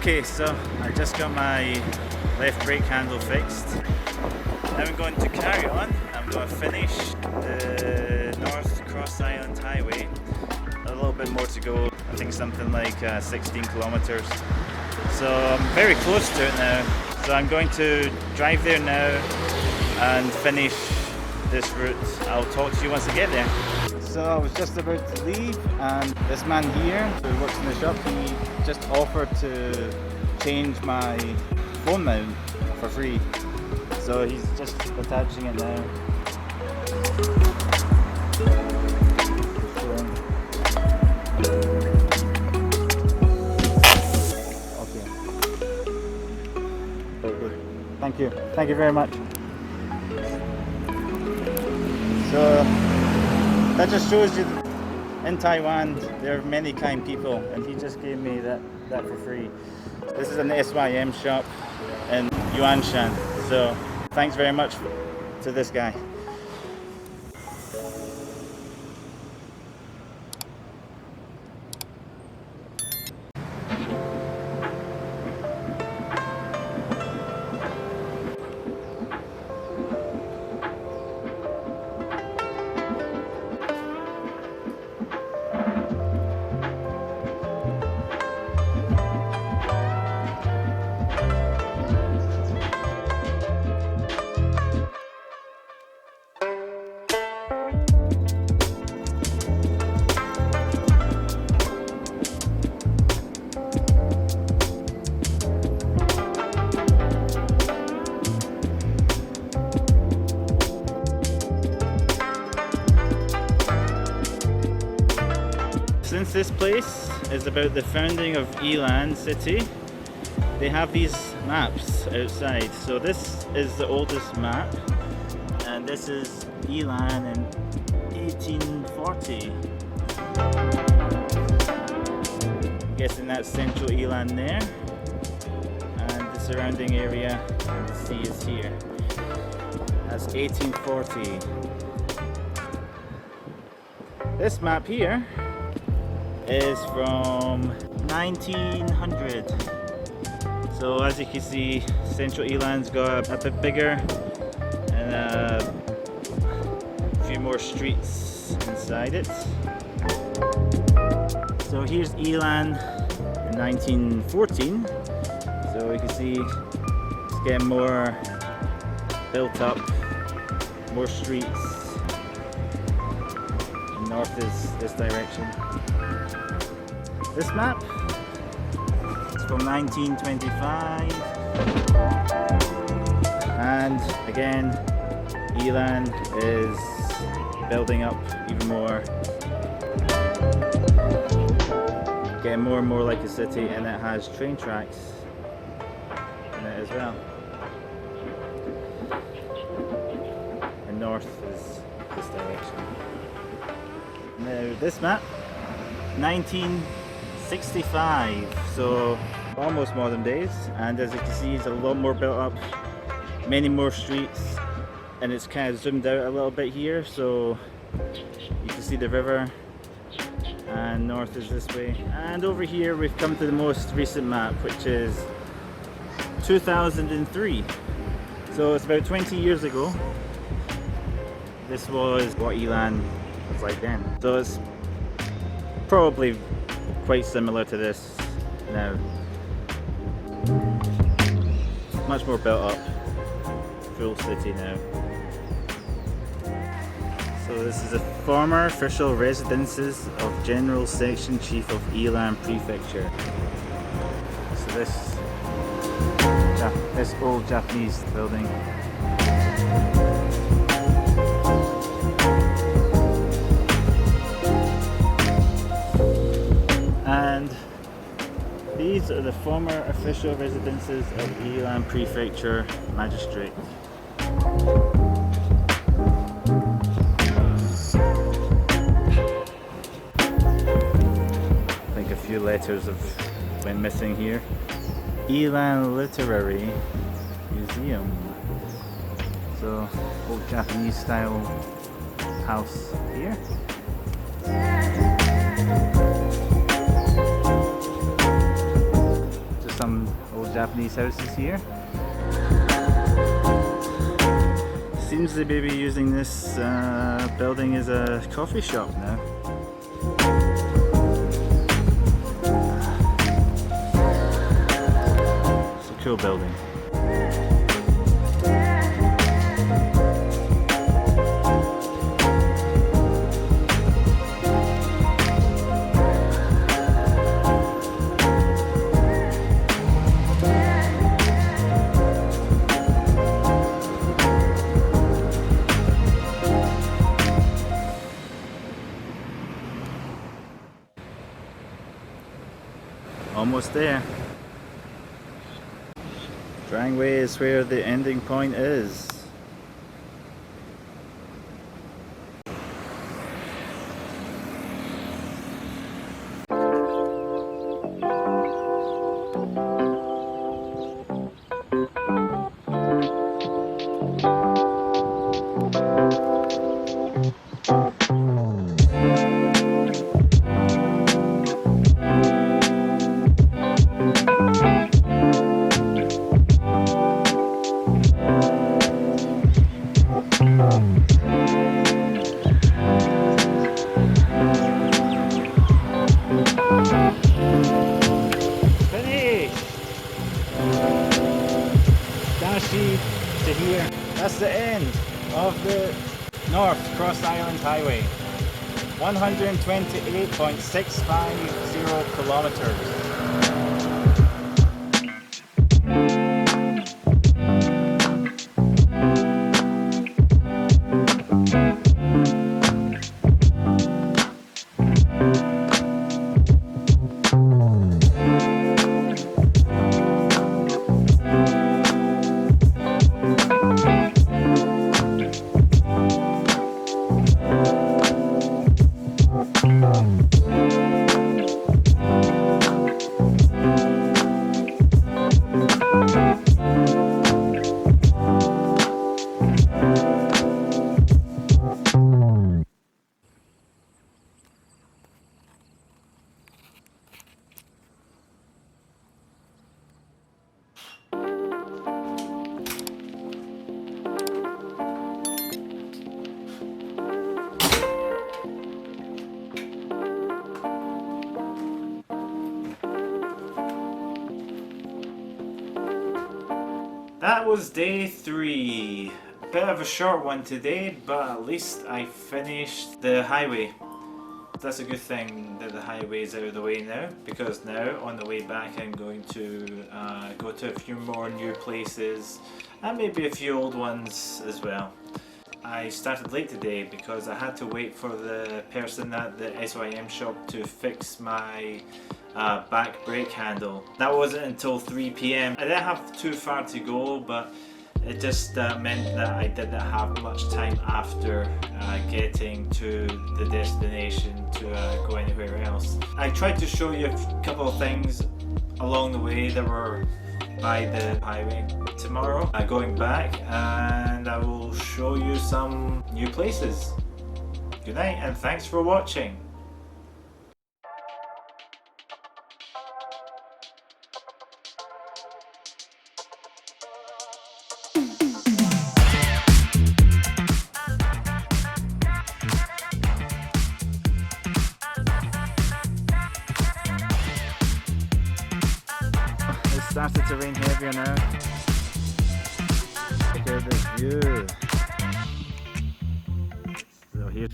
Okay, so I just got my left brake handle fixed. Now I'm going to carry on. I'm going to finish the North Cross Island Highway. A little bit more to go. I think something like 16 kilometers. So I'm very close to it now. So I'm going to drive there now and finish this route. I'll talk to you once I get there. So I was just about to leave, and this man here who works in the shop, he just offered to change my phone mount for free. So he's just attaching it now. Okay. Very good. Thank you. Thank you very much. So that just shows you in Taiwan there are many kind people, and he just gave me that for free. This is an SYM shop in Yuanshan, so thanks very much to this guy. Since this place is about the founding of Yilan City, they have these maps outside. So this is the oldest map, and this is Yilan in 1840. I'm guessing that's central Yilan there, and the surrounding area, the sea is here. That's 1840. This map here is from 1900. So as you can see, central Yilan's got a bit bigger and a few more streets inside it. So here's Yilan in 1914. So you can see it's getting more built up, more streets. And north is this direction. This map is from 1925, and again Yilan is building up even more, getting more and more like a city, and it has train tracks in it as well. And north is this direction. Now this map, 1965, so almost modern days, and as you can see it's a lot more built up, many more streets, and it's kind of zoomed out a little bit here, so you can see the river, and north is this way. And over here we've come to the most recent map, which is 2003, so it's about 20 years ago. This was what Yilan was like then, so it's probably quite similar to this now. Much more built up, full city now. So this is the former official residences of General Section Chief of Yilan Prefecture. So this old Japanese building. And these are the former official residences of Yilan Prefecture Magistrate. I think a few letters have been missing here. Yilan Literary Museum. So, old Japanese style house here. Some Japanese houses here. Seems they may be using this building as a coffee shop now. It's a cool building. Almost there. Drangway is where the ending point is. To here. That's the end of the North Cross Island Highway. 128.650 kilometers. That was day 3. Bit of a short one today, but at least I finished the highway. That's a good thing that the highway is out of the way now, because now on the way back I'm going to go to a few more new places and maybe a few old ones as well. I started late today because I had to wait for the person at the SYM shop to fix my back brake handle. That wasn't until 3 PM. I didn't have too far to go, but it just meant that I didn't have much time after getting to the destination to go anywhere else. I tried to show you a couple of things along the way that were by the highway. Tomorrow going back, and I will show you some new places. Good night and thanks for watching. It started to rain heavier now. Look at this view. So here.